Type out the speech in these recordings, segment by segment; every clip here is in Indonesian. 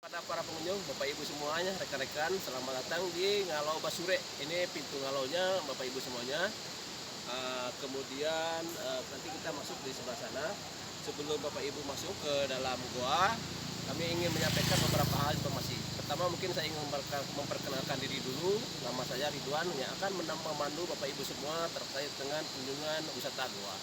Pada para pengunjung, Bapak Ibu semuanya, rekan-rekan, selamat datang di Ngalau Basure. Ini pintu ngalaunya, Bapak Ibu semuanya. Kemudian nanti kita masuk di sebelah sana. Sebelum Bapak Ibu masuk ke dalam gua, kami ingin menyampaikan beberapa hal informasi. Pertama, mungkin saya ingin memperkenalkan diri dulu. Nama saya Ridwan yang akan memandu Bapak Ibu semua terkait dengan kunjungan wisata gua.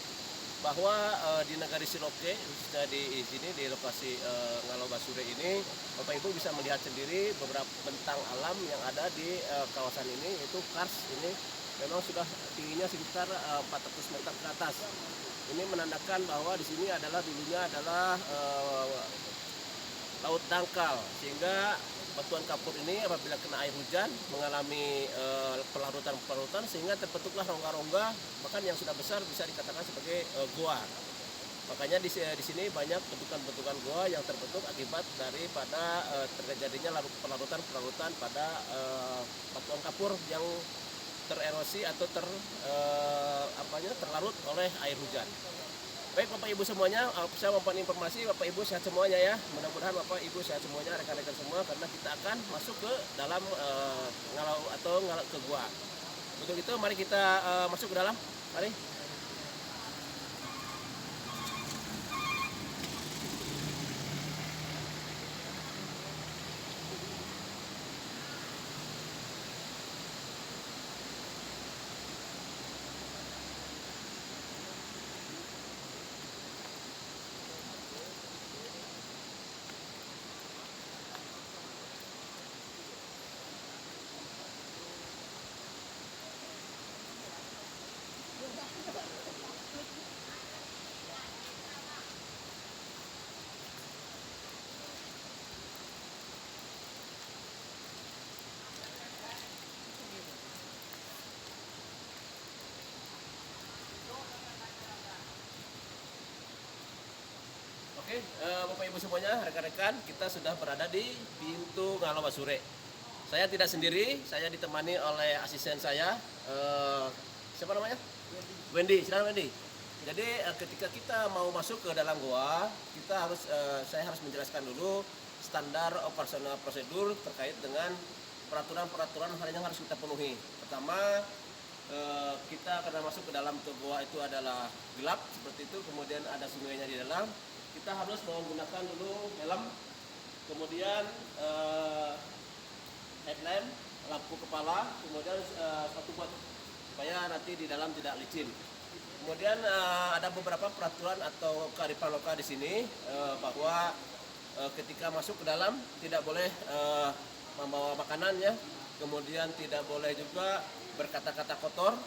Bahwa di Nagari Siloke, khususnya di sini di lokasi Ngalau Basure ini, Bapak Ibu bisa melihat sendiri beberapa bentang alam yang ada di kawasan ini, yaitu kars ini memang sudah tingginya sekitar 400 meter ke atas. Ini menandakan bahwa di sini dulunya adalah laut dangkal, sehingga batuan kapur ini apabila kena air hujan mengalami pelarutan sehingga terbentuklah rongga-rongga, bahkan yang sudah besar bisa dikatakan sebagai goa. Makanya di sini banyak bentukan-bentukan goa yang terbentuk akibat daripada terjadinya pelarutan pada batuan kapur yang tererosi atau terlarut oleh air hujan. Baik Bapak Ibu semuanya, saya mempunyai informasi Bapak Ibu sehat semuanya ya. Mudah-mudahan Bapak Ibu sehat semuanya, rekan-rekan semua, karena kita akan masuk ke dalam ngalau ke gua. Untuk itu mari kita masuk ke dalam. Mari. Oke, Bapak Ibu semuanya, rekan-rekan, kita sudah berada di pintu Ngalau Basure. Saya tidak sendiri, saya ditemani oleh asisten saya. Siapa namanya? Wendy. Silakan Wendy. Jadi ketika kita mau masuk ke dalam goa, saya harus menjelaskan dulu standar operasional prosedur terkait dengan peraturan-peraturan hal yang harus kita penuhi. Pertama, kita karena masuk ke dalam goa itu adalah gelap seperti itu, kemudian ada sungainya di dalam. Kita harus menggunakan dulu helm, kemudian headlamp, lampu kepala, kemudian sepatu buat supaya nanti di dalam tidak licin. Kemudian ada beberapa peraturan atau kearifan lokal di sini bahwa ketika masuk ke dalam tidak boleh membawa makanan ya, kemudian tidak boleh juga berkata-kata kotor.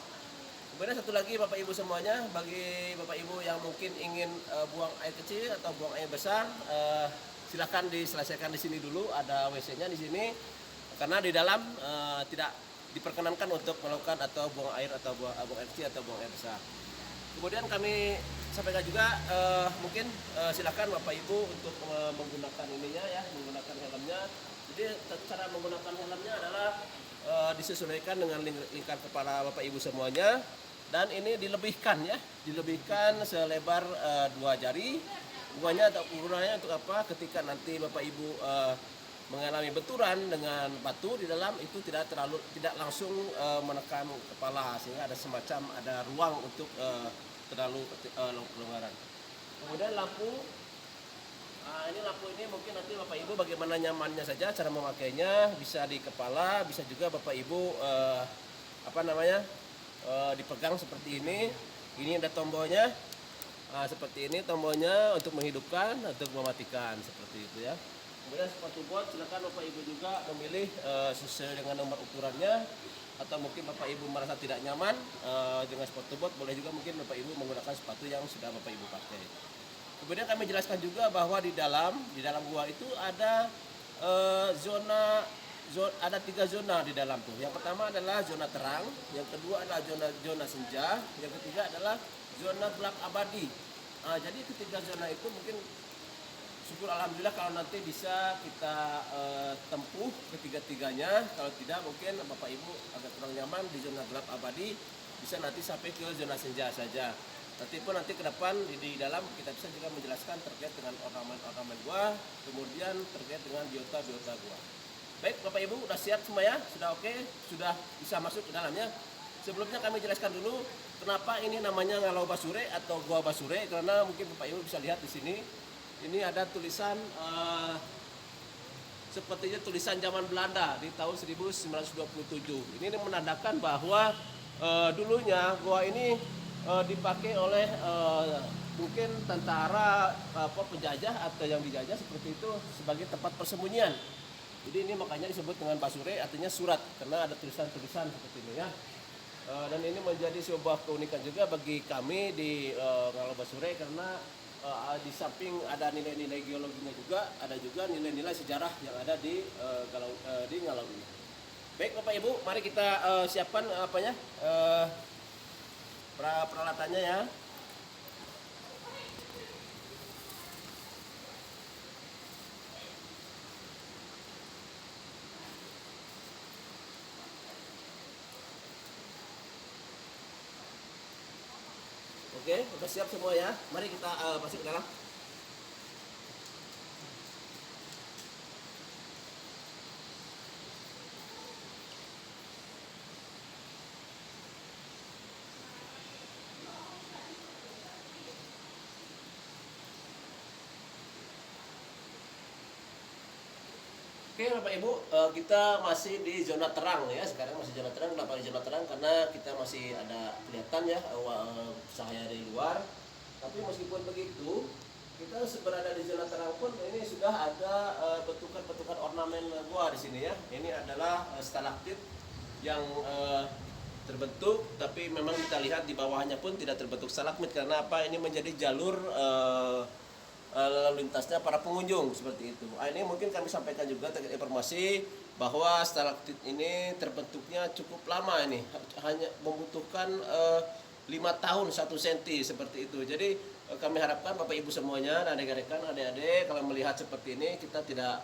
Kemudian satu lagi Bapak Ibu semuanya, bagi Bapak Ibu yang mungkin ingin buang air kecil atau buang air besar, silakan diselesaikan di sini dulu, ada WC-nya di sini. Karena di dalam tidak diperkenankan untuk melakukan atau buang air atau buang air kecil atau buang air besar. Kemudian kami sampaikan juga mungkin silakan Bapak Ibu untuk menggunakan menggunakan helmnya. Jadi cara menggunakan helmnya adalah disesuaikan dengan lingkar kepala Bapak Ibu semuanya, dan ini dilebihkan selebar 2 jari. Ukurannya untuk apa? Ketika nanti Bapak Ibu mengalami benturan dengan batu di dalam, itu tidak langsung menekan kepala, sehingga ada ruang untuk terlalu kelonggaran. Kemudian lampu. Ini lampu ini mungkin nanti Bapak Ibu bagaimana nyamannya saja cara memakainya, bisa di kepala, bisa juga Bapak Ibu dipegang seperti ini. Ini ada tombolnya, seperti ini tombolnya untuk menghidupkan, untuk mematikan, seperti itu ya. Kemudian sepatu bot, silakan Bapak Ibu juga memilih sesuai dengan nomor ukurannya, atau mungkin Bapak Ibu merasa tidak nyaman dengan sepatu bot, boleh juga mungkin Bapak Ibu menggunakan sepatu yang sudah Bapak Ibu pakai. Kemudian kami jelaskan juga bahwa di dalam gua itu ada ada 3 zona di dalam tuh. Yang pertama adalah zona terang, yang kedua adalah zona senja, yang ketiga adalah zona gelap abadi. Jadi ketiga zona itu mungkin syukur alhamdulillah kalau nanti bisa kita tempuh ketiga-tiganya. Kalau tidak mungkin Bapak Ibu agak kurang nyaman di zona gelap abadi, bisa nanti sampai ke zona senja saja. nanti ke depan di dalam kita bisa juga menjelaskan terkait dengan ornamen-ornamen gua, kemudian terkait dengan biota-biota gua. Baik Bapak Ibu, udah siap semua ya? Sudah oke? Sudah bisa masuk ke dalamnya? Sebelumnya kami jelaskan dulu kenapa ini namanya Ngalau Basure atau Gua Basure, karena mungkin Bapak Ibu bisa lihat di sini. Ini ada tulisan sepertinya tulisan zaman Belanda di tahun 1927. Ini menandakan bahwa dulunya gua ini dipakai oleh mungkin tentara penjajah atau yang dijajah seperti itu sebagai tempat persembunyian. Jadi ini makanya disebut dengan basure, artinya surat, karena ada tulisan-tulisan seperti ini ya. Dan ini menjadi sebuah keunikan juga bagi kami di Ngalau Basure, karena di samping ada nilai-nilai geologinya juga, ada juga nilai-nilai sejarah yang ada di Ngalau ini. Baik Bapak Ibu, mari kita siapkan peralatannya ya. Oke, sudah siap semua ya. Mari kita masuk ke dalam. Oke Bapak Ibu, kita masih di zona terang ya. Sekarang masih zona terang. Kenapa di zona terang? Karena kita masih ada kelihatan ya cahaya dari luar. Tapi meskipun begitu, kita berada di zona terang pun ini sudah ada bentukan-bentukan ornamen gua di sini ya. Ini adalah stalaktit yang terbentuk, tapi memang kita lihat di bawahnya pun tidak terbentuk stalagmit. Karena apa? Ini menjadi jalur lalu lintasnya para pengunjung seperti itu. Ini mungkin kami sampaikan juga terkait informasi bahwa stalaktit ini terbentuknya cukup lama, ini hanya membutuhkan 5 tahun 1 cm seperti itu. Jadi kami harapkan Bapak Ibu semuanya dan rekan-rekan adik-adik kalau melihat seperti ini, kita tidak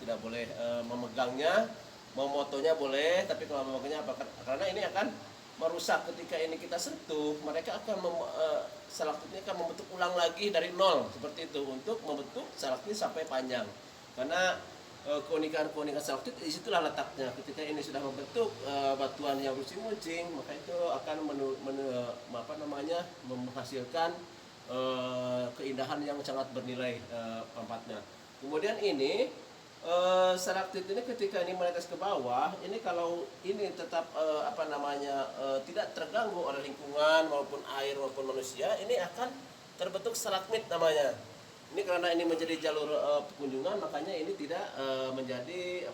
tidak boleh memegangnya, memotonya boleh, tapi kalau memegangnya apa? Karena ini akan merusak. Ketika ini kita sentuh, mereka akan stalaktit ini akan membentuk ulang lagi dari nol seperti itu untuk membentuk stalaktit sampai panjang. Karena keunikan stalaktit disitulah letaknya. Ketika ini sudah membentuk batuan yang runcing-runcing, maka itu akan menghasilkan keindahan yang sangat bernilai tempatnya. Kemudian ini stalaktit ini ketika ini menetes ke bawah, ini kalau ini tetap tidak terganggu oleh lingkungan maupun air maupun manusia, ini akan terbentuk stalagmit namanya. Ini karena ini menjadi jalur kunjungan, makanya ini tidak menjadi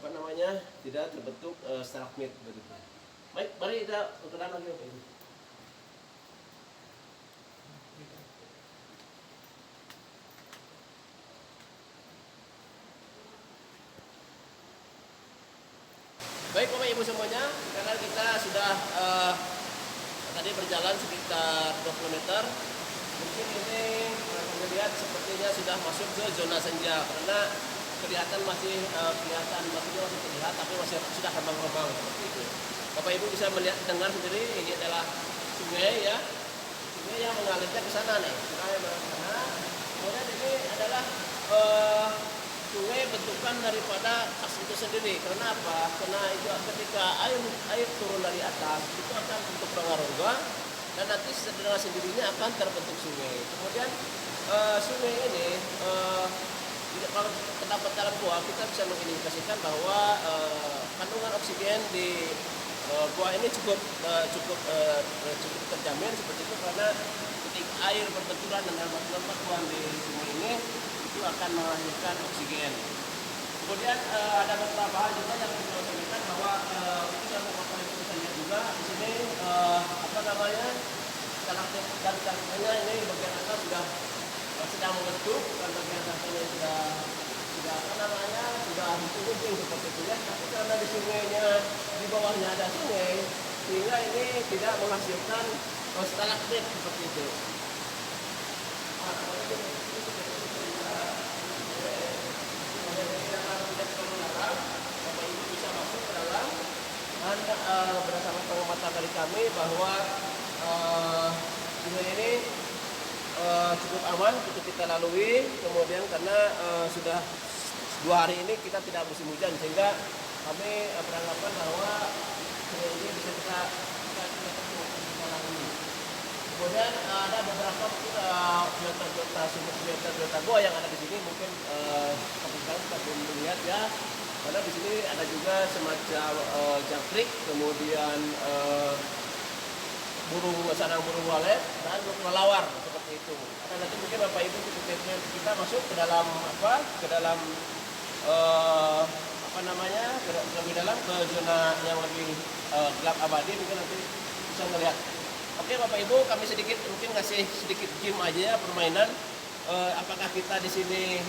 tidak terbentuk stalagmit begitu. Baik, mari kita ke dalam lagi Bapak Ibu. Baik Bapak Ibu semuanya, karena kita sudah tadi berjalan sekitar 20 meter, mungkin ini kami lihat sepertinya sudah masuk ke zona senja, karena kelihatan masih terlihat, tapi masih sudah remang-remang seperti itu. Bapak Ibu bisa melihat, dengar sendiri, ini adalah sungai ya, sungai yang mengalirnya ke sana nih, sungai mengalir ke sana. Kemudian ini adalah sungai bentukan daripada kas itu sendiri. Karena apa? Karena itu ketika air turun dari atas itu akan bentuk rongga-rongga dan nanti dengan sendirinya akan terbentuk sungai. Kemudian sungai ini kalau terdapat dalam gua, kita bisa mengindikasikan bahwa kandungan oksigen di gua ini cukup terjamin seperti itu, karena ketika air berbenturan dengan batuan-batuan di sungai ini itu akan menghasilkan oksigen. Kemudian ada beberapa hal juga yang kita sampaikan bahwa itu dalam Bapak Ibu bisa lihat juga di sini stalaktit dan stalagmitnya ini bagian atas sudah sedang membentuk dan bagian atasnya sudah runcing seperti itu ya. Tapi karena di sungainya di bawahnya ada sungai, sehingga ini tidak menghasilkan stalaktit seperti itu. Bapak Ibu bisa masuk ke dalam dan berdasarkan pengamatan dari kami bahwa sungai ini cukup aman untuk kita lalui. Kemudian karena sudah 2 hari ini kita tidak musim hujan, sehingga kami beranggapan bahwa sungai ini bisa kita lalui. Kemudian ada beberapa biota goa yang ada di sini, mungkin sekarang kita belum melihat ya, karena di sini ada juga semacam jangkrik, kemudian sarang burung walet dan kelelawar seperti itu. Karena nanti mungkin Bapak Ibu kita masuk ke dalam lebih dalam ke zona yang lebih gelap abadi, mungkin nanti bisa melihat. Oke Bapak Ibu, kami mungkin ngasih sedikit game aja ya, permainan. Apakah kita di sini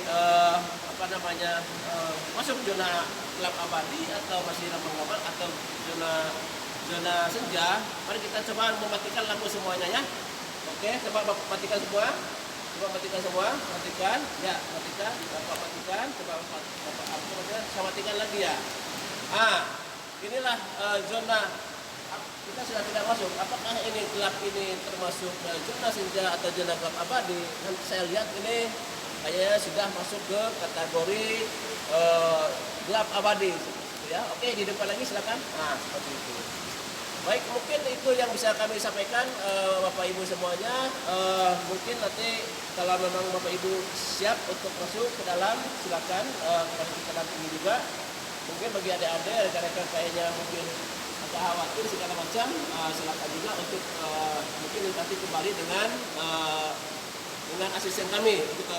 masuk zona gelap abadi atau masih ramang-ramang atau zona senja? Mari kita coba mematikan lampu semuanya ya. Oke, coba matikan semua. Matikan. Ya, matikan. Bapak matikan. Coba saya matikan lagi ya. Inilah zona kita sudah tidak masuk. Apakah ini gelap ini termasuk zona senja atau zona gelap abadi? Nanti saya lihat ini kayaknya sudah masuk ke kategori gelap abadi. Ya, oke, di depan lagi silakan. Seperti itu. Baik, mungkin itu yang bisa kami sampaikan Bapak Ibu semuanya. Mungkin nanti kalau memang Bapak Ibu siap untuk masuk ke dalam, silakan kepada kita dampingi juga. Mungkin bagi adik-adik, rekan-rekan kayaknya mungkin agak khawatir segala macam, silakan juga untuk mungkin nanti kembali dengan asisten kami untuk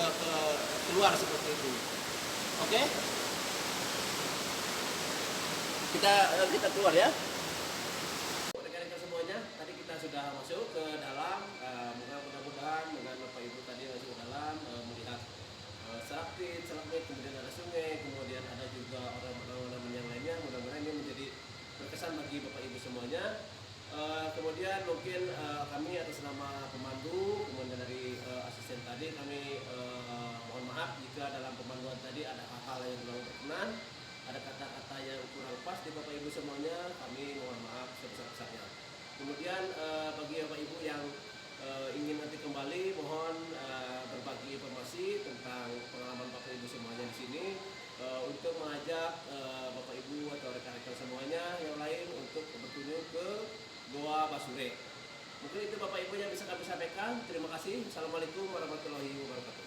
keluar seperti itu. Oke? Kita keluar ya. Rekan-rekan semuanya, tadi kita sudah masuk ke dalam. Mudah-mudahan dengan Bapak Ibu tadi masuk ke dalam melihat stalaktit, kemudian ada sungai, kemudian ada juga orang-orang yang lainnya. Mudah-mudahan ini menjadi berkesan bagi Bapak Ibu semuanya. Kemudian mungkin kami atas nama pemandu, kemudian dari asisten tadi, kami mohon maaf jika dalam pemanduan tadi ada hal-hal yang kurang berkenan, ada kata-kata yang kurang pas di Bapak Ibu semuanya, kami mohon maaf sebesar-besarnya. Kemudian bagi Bapak Ibu yang ingin nanti kembali, mohon berbagi informasi tentang pengalaman Bapak Ibu semuanya di sini, untuk mengajak Bapak Ibu atau rekan-rekan semuanya yang lain untuk berkunjung ke Goa Basure. Mungkin itu Bapak Ibu yang bisa kami sampaikan. Terima kasih. Assalamualaikum warahmatullahi wabarakatuh.